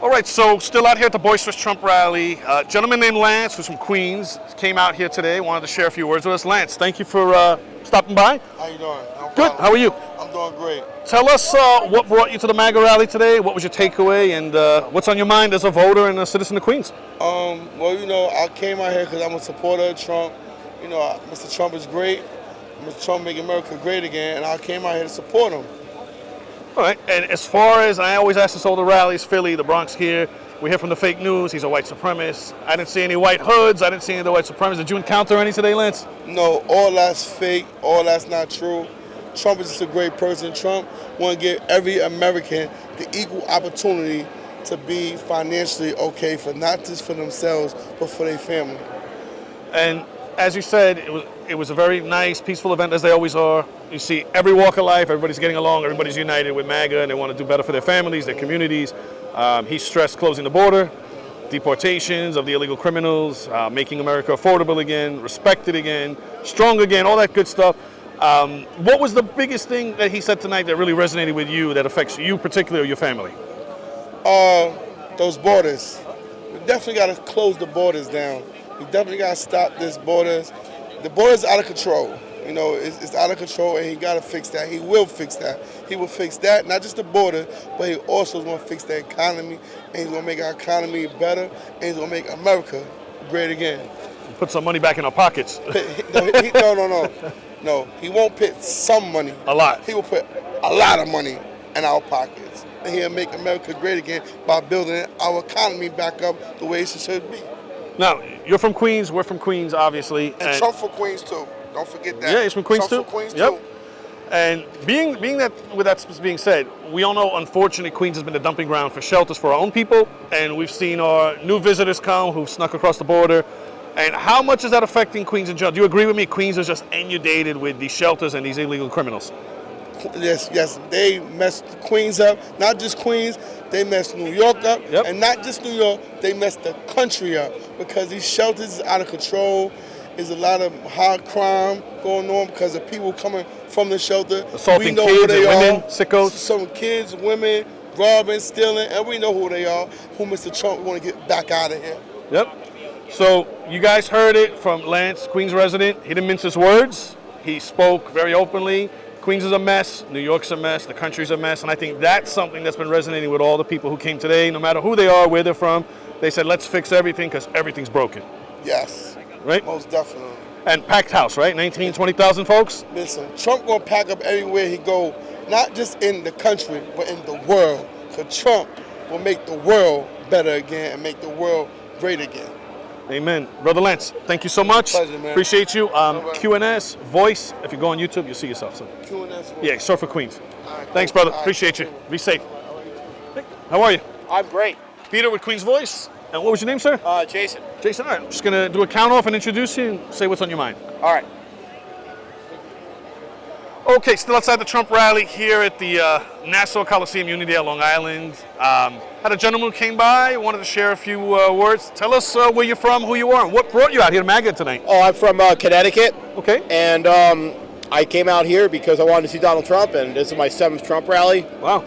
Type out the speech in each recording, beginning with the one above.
All right, so still out here at the Boisterous Trump rally. A gentleman named Lance, who's from Queens, came out here today, wanted to share a few words with us. Lance, thank you for stopping by. How you doing? Good, how are you? I'm doing great. Tell us what brought you to the MAGA rally today, what was your takeaway, and what's on your mind as a voter and a citizen of Queens? Well, I came out here because I'm a supporter of Trump. Mr. Trump is great. Mr. Trump make America great again, and I came out here to support him. All right, and as far as, I always ask this all the rallies, Philly, the Bronx here, we hear from the fake news, he's a white supremacist. I didn't see any white hoods, I didn't see any of the white supremacists. Did you encounter any today, Lance? No, all that's fake, all that's not true. Trump is just a great person. Trump want to give every American the equal opportunity to be financially okay, for not just for themselves, but for their family. And as you said, it was a very nice, peaceful event, as they always are. You see every walk of life, everybody's getting along, everybody's united with MAGA, and they want to do better for their families, their communities. He stressed closing the border, deportations of the illegal criminals, making America affordable again, respected again, strong again, all that good stuff. What was the biggest thing that he said tonight that really resonated with you, that affects you particularly or your family? Those borders. We definitely got to close the borders down. We definitely got to stop this borders. The border's out of control. It's out of control, and he got to fix that. He will fix that. He will fix that, not just the border, but he also is going to fix the economy, and he's going to make our economy better, and he's going to make America great again. Put some money back in our pockets. No, he won't put some money. A lot. He will put a lot of money in our pockets, and he'll make America great again by building our economy back up the way it should be. Now, you're from Queens, we're from Queens, obviously. And Trump for Queens, too. Don't forget that. Yeah, he's from Queens, Trump too. For Queens, yep. too. And being that, with that being said, we all know, unfortunately, Queens has been a dumping ground for shelters for our own people, and we've seen our new visitors come who've snuck across the border. And how much is that affecting Queens in general? Do you agree with me? Queens is just inundated with these shelters and these illegal criminals. Yes. They messed Queens up. Not just Queens, they messed New York up. Yep. And not just New York, they messed the country up because these shelters is out of control. There's a lot of high crime going on because of people coming from the shelter. Assaulting we know kids who they and are. women, sickos. Some kids, women, robbing, stealing, and we know who they are, who Mr. Trump want to get back out of here. Yep. So you guys heard it from Lance, Queens resident. He didn't mince his words. He spoke very openly. Queens is a mess. New York's a mess. The country's a mess. And I think that's something that's been resonating with all the people who came today, no matter who they are, where they're from. They said, let's fix everything because everything's broken. Yes. Right? Most definitely. And packed house, right? 20,000 folks? Listen, Trump going to pack up everywhere he go, not just in the country, but in the world. Because Trump will make the world better again and make the world great again. Amen. Brother Lance, thank you so much. Pleasure, man. Appreciate you. QNS, Voice, if you go on YouTube, you'll see yourself. So. QNS Voice. Yeah, Surf for Queens. Right, thanks, cool. brother. Appreciate you. Be safe. How are you? I'm great. Peter with Queens Voice. And what was your name, sir? Jason. Jason, all right. I'm just going to do a count off and introduce you and say what's on your mind. All right. Okay, still outside the Trump rally here at the Nassau Coliseum, Unity at Long Island. Had a gentleman who came by, wanted to share a few words. Tell us where you're from, who you are, and what brought you out here to MAGA tonight. Oh, I'm from Connecticut. Okay. And I came out here because I wanted to see Donald Trump, and this is my 7th Trump rally. Wow.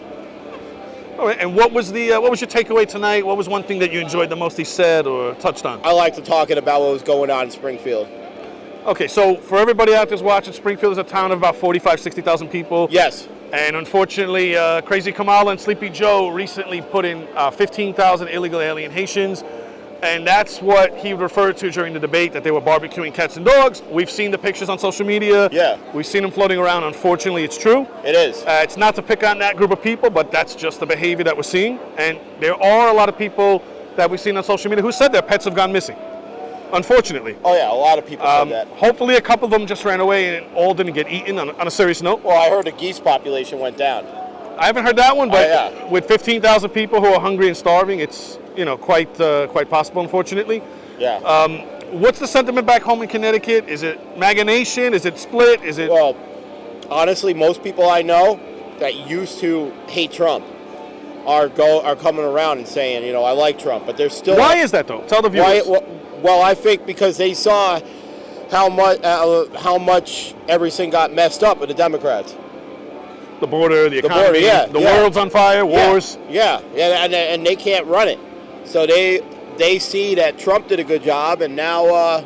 All right, and what was your takeaway tonight? What was one thing that you enjoyed the most he said or touched on? I liked talking about what was going on in Springfield. Okay, so for everybody out there watching, Springfield is a town of about 45,000, 60,000 people. Yes. And unfortunately, Crazy Kamala and Sleepy Joe recently put in 15,000 illegal alien Haitians. And that's what he referred to during the debate, that they were barbecuing cats and dogs. We've seen the pictures on social media. Yeah. We've seen them floating around. Unfortunately, it's true. It is. It's not to pick on that group of people, but that's just the behavior that we're seeing. And there are a lot of people that we've seen on social media who said their pets have gone missing. Unfortunately. Oh, yeah, a lot of people said that. Hopefully a couple of them just ran away and all didn't get eaten on a serious note. Well, I heard the geese population went down. I haven't heard that one, but yeah. With 15,000 people who are hungry and starving, it's quite possible, unfortunately. Yeah. What's the sentiment back home in Connecticut? Is it MAGA Nation? Is it split? Is it? Well, honestly, most people I know that used to hate Trump are coming around and saying, I like Trump, but there's still. Why is that though? Tell the viewers. Well, I think because they saw how much everything got messed up with the Democrats. the border, the economy, border, yeah, the yeah. world's on fire, wars. Yeah, and they can't run it. So they see that Trump did a good job, and now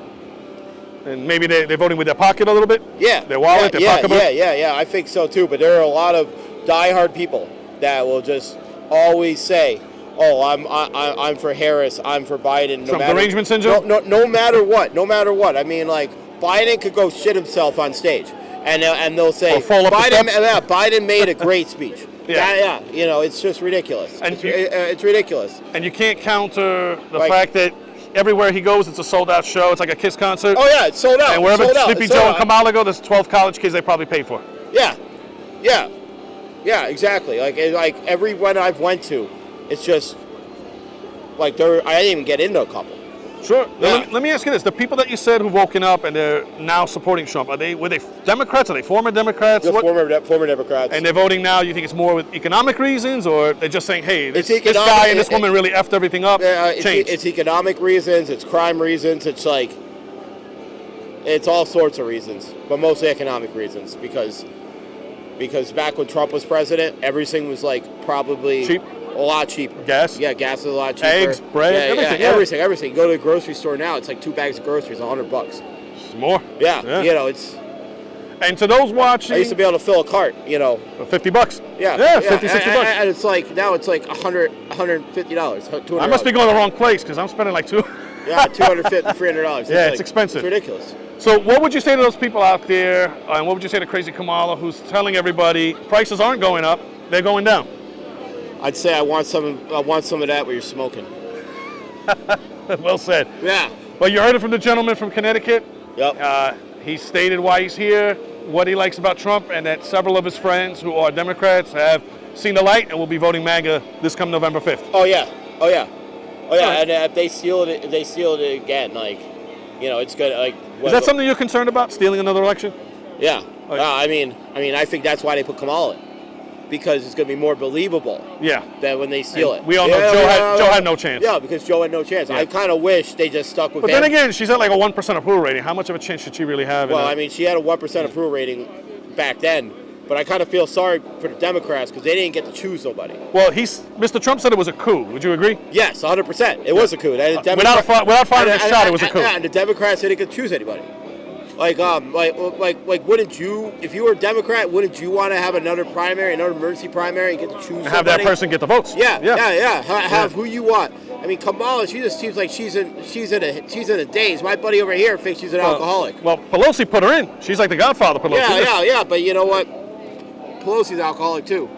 And maybe they're voting with their pocket a little bit. Their wallet, their pocketbook. Yeah. I think so too. But there are a lot of diehard people that will just always say, "Oh, I'm for Harris. I'm for Biden." Trump derangement syndrome. No matter what. No matter what. I mean, like Biden could go shit himself on stage, and they'll say Or fall up the Biden. steps. Yeah, Biden made a great speech. Yeah. You know, it's just ridiculous. And It's ridiculous. And you can't counter the Like- fact that everywhere he goes, it's a sold-out show. It's like a Kiss concert. Oh yeah, it's sold out. And wherever Sold out. Sleepy It's Joe sold and out. Kamala go, there's 12 college kids they probably paid for. Yeah, exactly. Like everyone I've went to, it's just like I didn't even get into a couple. Sure. Yeah. Let me ask you this: the people that you said who've woken up and they're now supporting Trump, were they Democrats? Are they former Democrats? Just What- former Democrats. And they're voting now. You think it's more with economic reasons, or they're just saying, "Hey, this It's guy and this economic- woman really effed everything up"? Change. It's economic reasons. It's crime reasons. It's like it's all sorts of reasons, but mostly economic reasons because back when Trump was president, everything was like probably Cheap? a lot cheaper. Gas? Yeah, gas is a lot cheaper. Eggs, bread, everything, yeah. everything. You go to the grocery store now, it's like 2 bags of groceries, $100. More. Yeah, you know, it's. And to those watching, I used to be able to fill a cart, you know. for $50. Yeah, Yeah, 50, 60 bucks. And it's like now it's like $150, $200. I must be going to the wrong place because I'm spending like two. Yeah, $250, $300. Yeah, it's expensive. It's ridiculous. So what would you say to those people out there, and what would you say to Crazy Kamala, who's telling everybody prices aren't going up, they're going down? I'd say I want some of that where you're smoking. Well said. Yeah. Well, you heard it from the gentleman from Connecticut. Yep. He stated why he's here, what he likes about Trump, and that several of his friends who are Democrats have seen the light and will be voting MAGA this come November 5th. Oh yeah. Right. And if they steal it again, like, you know, it's good. Like, Is that something you're concerned about, stealing another election? Yeah. Oh, yeah. I mean, I think that's why they put Kamala in, because it's going to be more believable. Yeah. Than when they steal it. We all know Joe had no chance. Yeah, because Joe had no chance. Yeah. I kind of wish they just stuck with But him. then again, she's at like a 1% approval rating. How much of a chance should she really have? Well, I mean, she had a 1% approval rating back then, but I kind of feel sorry for the Democrats because they didn't get to choose nobody. Well, Mr. Trump said it was a coup. Would you agree? Yes, 100%. It was a coup. And the Without firing a shot, it was a coup. And the Democrats didn't get to choose anybody. Like, wouldn't you, if you were a Democrat, wouldn't you want to have another primary, another emergency primary, and get to choose somebody? Have that person get the votes. Yeah. Have who you want. I mean, Kamala, she just seems like she's in a daze. My buddy over here thinks she's an alcoholic. Well, Pelosi put her in. She's like the Godfather, Pelosi. Yeah. But you know what? Pelosi's alcoholic too.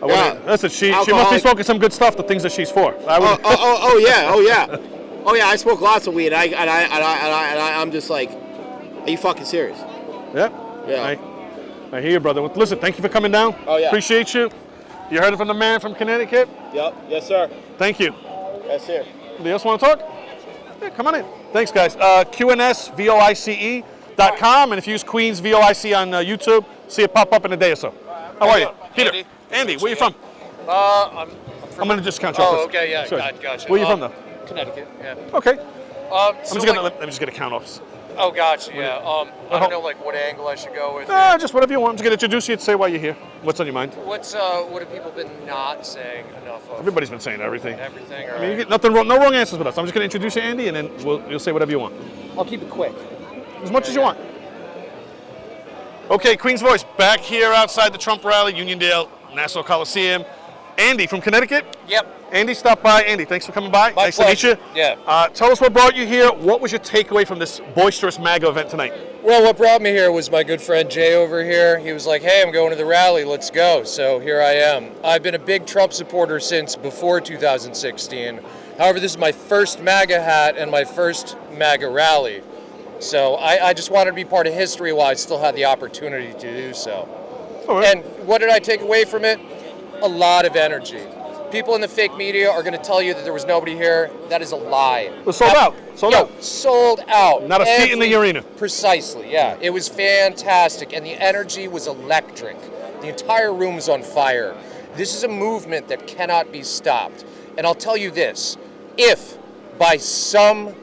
Listen, she must be smoking some good stuff. The things that she's for. Oh yeah. I smoke lots of weed. I'm just like, are you fucking serious? Yeah. I hear you, brother. Well, listen, thank you for coming down. Oh yeah. Appreciate you. You heard it from the man from Connecticut. Yep. Yes, sir. Thank you. Yes, sir. Anybody else want to talk? Yeah, come on in. Thanks, guys. QNSVOICE.com, and if you use Queens VOIC on YouTube, see it pop up in a day or so. How are you? Peter. Andy, where you from? I'm going to just count you off. Oh, okay, yeah, Sure. gotcha. Where you from, though? Connecticut, yeah. Okay. So let me just get a count off. oh, gotcha, yeah. I don't know, like, what angle I should go with. Just whatever you want. I'm just going to introduce you and say why you're here. What's on your mind? What have people been not saying enough of? Everybody's been saying everything. Everything, all I mean, you right. get nothing wrong, no wrong answers with us. I'm just going to introduce you, Andy, and then you'll say whatever you want. I'll keep it quick. As much as you want. Okay, Queen's Voice, back here outside the Trump rally, Uniondale, Nassau Coliseum. Andy from Connecticut. Yep. Andy, stop by. Andy, thanks for coming by. My nice pleasure. to meet you. Yeah. Tell us what brought you here. What was your takeaway from this boisterous MAGA event tonight? Well, what brought me here was my good friend Jay over here. He was like, hey, I'm going to the rally. Let's go. So here I am. I've been a big Trump supporter since before 2016. However, this is my first MAGA hat and my first MAGA rally. So I just wanted to be part of history while I still had the opportunity to do so. All right. And what did I take away from it? A lot of energy. People in the fake media are going to tell you that there was nobody here. That is a lie. It was sold out. Sold out. Sold out. Not a seat in the arena. Precisely, yeah. It was fantastic, and the energy was electric. The entire room was on fire. This is a movement that cannot be stopped. And I'll tell you this, if by some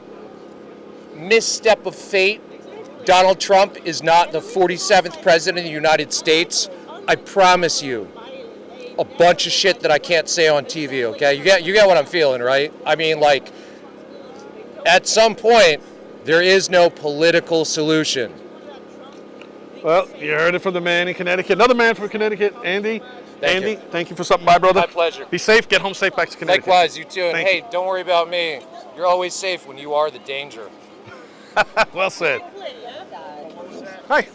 misstep of fate, Donald Trump is not the 47th president of the United States, I promise you, a bunch of shit that I can't say on TV, okay? You get what I'm feeling, right? I mean, like, at some point, there is no political solution. Well, you heard it from the man in Connecticut. Another man from Connecticut, Andy. Andy, thank you for stopping by, brother. My pleasure. Be safe. Get home safe back to Connecticut. Likewise, you too. And Thank hey, don't worry about me. You're always safe when you are the danger. Well said. Hi.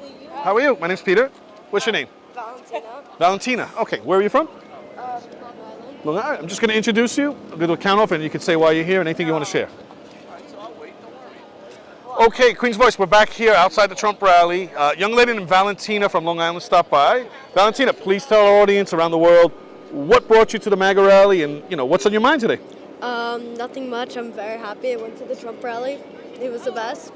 How are you? My name's Peter. What's your name? Valentina. Valentina. Okay. Where are you from? Long Island. Long Island. I'm just going to introduce you. I'll do a count off, and you can say why you're here and anything you want to share. Okay, Queen's Voice, we're back here outside the Trump rally. Young lady named Valentina from Long Island stopped by. Valentina, please tell our audience around the world what brought you to the MAGA rally and, what's on your mind today? Nothing much. I'm very happy. I went to the Trump rally. It was the best.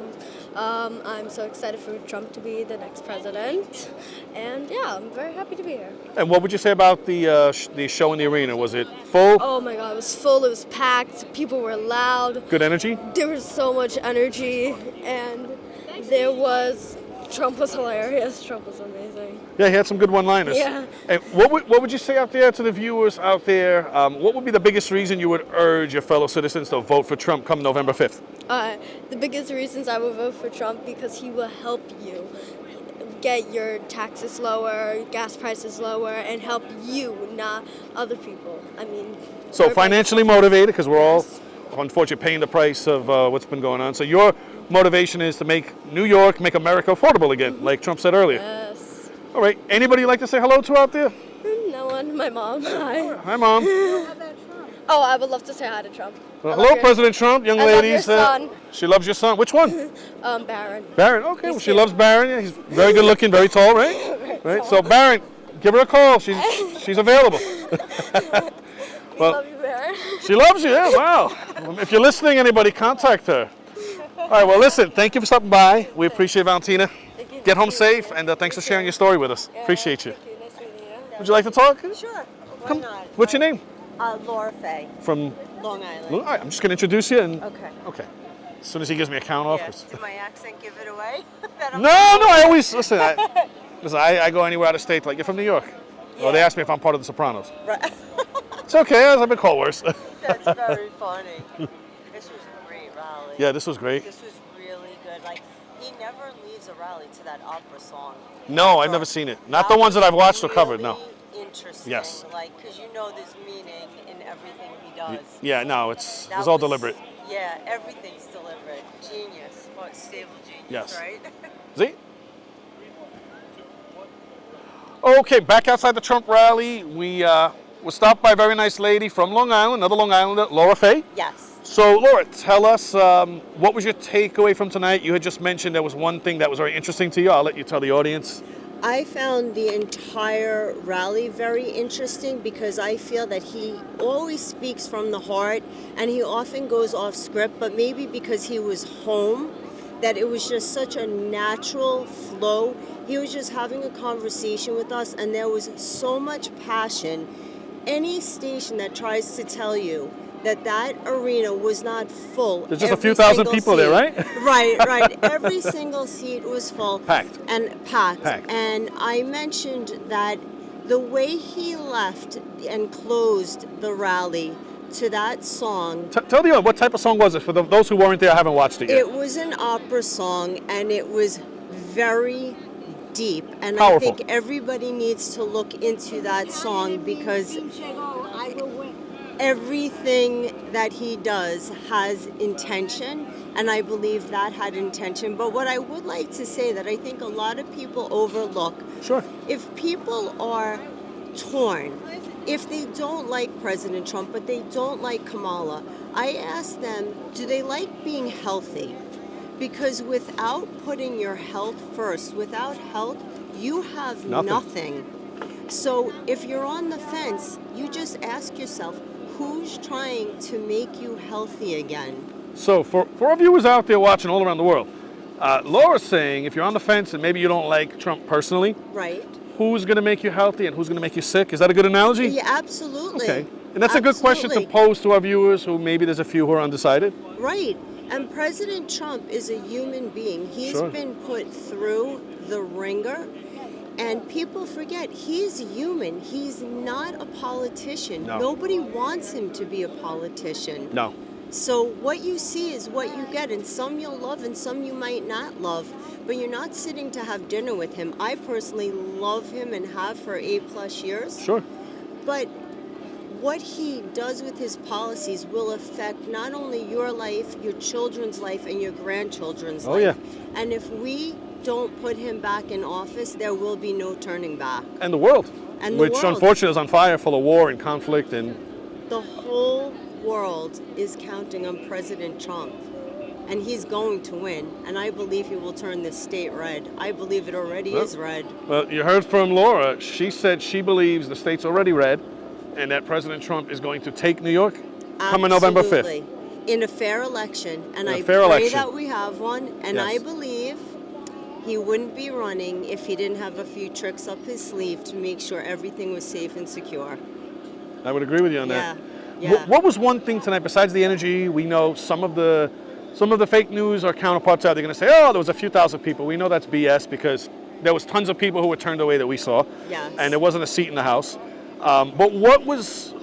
I'm so excited for Trump to be the next president. And yeah, I'm very happy to be here. And what would you say about the show in the arena? Was it full? Oh my God, it was full. It was packed. People were loud. Good energy? There was so much energy. And Trump was hilarious. Trump was amazing. Yeah, he had some good one-liners. Yeah. And what would you say out there to the viewers out there? What would be the biggest reason you would urge your fellow citizens to vote for Trump come November 5th? The biggest reasons I would vote for Trump because he will help you get your taxes lower, gas prices lower, and help you, not other people. I mean, So financially motivated, because we're all, unfortunately, paying the price of what's been going on. So your motivation is to make New York, make America affordable again, like Trump said earlier. Yes. All right. Anybody you'd like to say hello to out there? No one. My mom. Hi. Hi, Mom. Oh, I would love to say hi to Trump. Well, hello, President Trump. Young I love ladies. your son. She loves your son. Which one? Barron. Barron. Okay. Well, He's she cute. loves Barron. Yeah, he's very good looking, very tall, right? Right. So Barron, give her a call. She's available. Well, Love you, Barron. she loves you. Yeah. Wow. If you're listening, anybody, contact her. All right. Well, listen. Thank you for stopping by. We appreciate Valentina. Thank you. Get home safe, and thanks for sharing your story with us. Appreciate you. Thank you. Nice meeting you. Would you like to talk? Sure. Why Come. not? What's your name? Laura Faye, From. Long Island. All right. I'm just going to introduce you. And Okay. Okay. As soon as he gives me a count off. Yes. Did my accent give it away? That I'm No, I always listen. I go anywhere out of state. Like, you're from New York. Well, they Yeah. ask me if I'm part of the Sopranos. Right. It's okay. I've been called worse. That's very funny. This was a great rally. Yeah, this was great. This was really good. Like, he never leaves a rally to that opera song. No, I've never seen it. Not the ones that I've watched or covered. No. Really interesting. Yes. Like, because there's meaning in everything he does. Yeah, no, it That was all deliberate. Yeah, everything's deliberate. Genius. What, stable genius, Yes. right? See? Okay, back outside the Trump rally, we were stopped by a very nice lady from Long Island, another Long Islander, Laura Faye. Yes. So, Laura, tell us, what was your takeaway from tonight? You had just mentioned there was one thing that was very interesting to you. I'll let you tell the audience. I found the entire rally very interesting because I feel that he always speaks from the heart and he often goes off script, but maybe because he was home, that it was just such a natural flow. He was just having a conversation with us and there was so much passion. Any station that tries to tell you that arena was not full. There's just a every few thousand single people there, seat- right? Right. Every single seat was full. Packed. And packed. Packed. And I mentioned that the way he left and closed the rally to that song, Tell the audience, what type of song was it? For those who weren't there, haven't watched it yet. it was an opera song and it was very deep. And Powerful. I think everybody needs to look into that song because everything that he does has intention, and I believe that had intention. But what I would like to say that I think a lot of people overlook, Sure. if people are torn, if they don't like President Trump, but they don't like Kamala, I ask them, do they like being healthy? Because without putting your health first, without health, you have nothing. So if you're on the fence, you just ask yourself, who's trying to make you healthy again? So for our viewers out there watching all around the world, Laura's saying if you're on the fence and maybe you don't like Trump personally, Right? who's going to make you healthy and who's going to make you sick? Is that a good analogy? Yeah, absolutely. Okay. And that's a good question to Absolutely. pose to our viewers who maybe there's a few who are undecided. Right. And President Trump is a human being. He's Sure. been put through the ringer. And people forget he's human. He's not a politician. No. Nobody wants him to be a politician. No. So what you see is what you get, and some you'll love and some you might not love, but you're not sitting to have dinner with him. I personally love him and have for 8+ years. Sure. But what he does with his policies will affect not only your life, your children's life, and your grandchildren's life. Yeah. And if we don't put him back in office, there will be no turning back. And the world. And the which world. unfortunately is on fire, full of war and conflict and The whole world is counting on President Trump, and he's going to win, and I believe he will turn this state red. I believe it already is red. Well, you heard from Laura. She said she believes the state's already red and that President Trump is going to take New York coming November 5th. Absolutely. In a fair election, and In a I fair pray election. that we have one, and Yes. I believe he wouldn't be running if he didn't have a few tricks up his sleeve to make sure everything was safe and secure. I would agree with you on that. Yeah. What was one thing tonight besides the energy? We know some of the fake news or counterparts out there going to say, oh, there was a few thousand people. We know that's BS because there was tons of people who were turned away that we saw. Yes. And there wasn't a seat in the House. But what was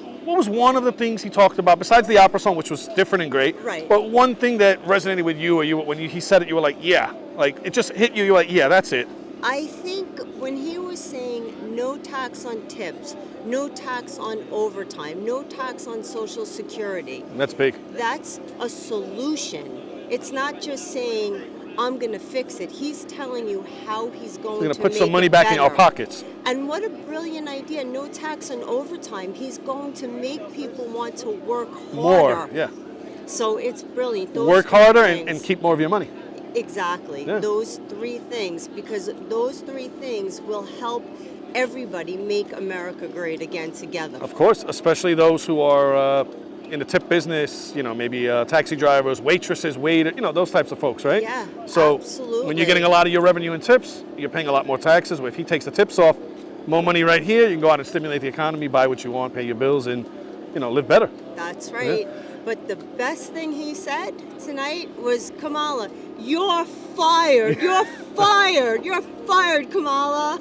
one of the things he talked about besides the opera song, which was different and great? Right. But one thing that resonated with you, or he said it, you were like, yeah, like it just hit you. You were like, yeah, that's it. I think when he was saying no tax on tips, no tax on overtime, no tax on Social Security, That's big. that's a solution. It's not just saying, I'm going to fix it. He's telling you how he's going We're going to to put make some money it back in our better. pockets. And what a brilliant idea. No tax on overtime. He's going to make people want to work harder. More, yeah. So it's brilliant. Those Work three harder things. and keep more of your money. Exactly. Yeah. Those three things, because those three things will help everybody make America great again together. Of course, especially those who are in the tip business, maybe taxi drivers, waitresses, waiters, those types of folks, right? Yeah, So absolutely. when you're getting a lot of your revenue in tips, you're paying a lot more taxes. If he takes the tips off, more money right here, you can go out and stimulate the economy, buy what you want, pay your bills, and live better. That's right. But the best thing he said tonight was, Kamala, you're fired. You're fired. You're fired, Kamala.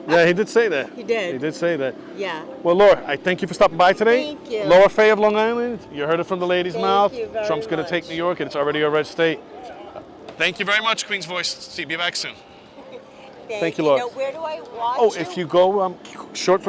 Yeah, he did say that. He did. He did say that. Yeah. Well, Laura, I thank you for stopping by today. Thank you. Laura Fay of Long Island, you heard it from the lady's Thank mouth. you very Trump's going to much. take New York, and it's already a red state. Thank you very much, Queen's Voice. See you back soon. Thank you, Laura. Now, where do I watch Oh, you? if you go short for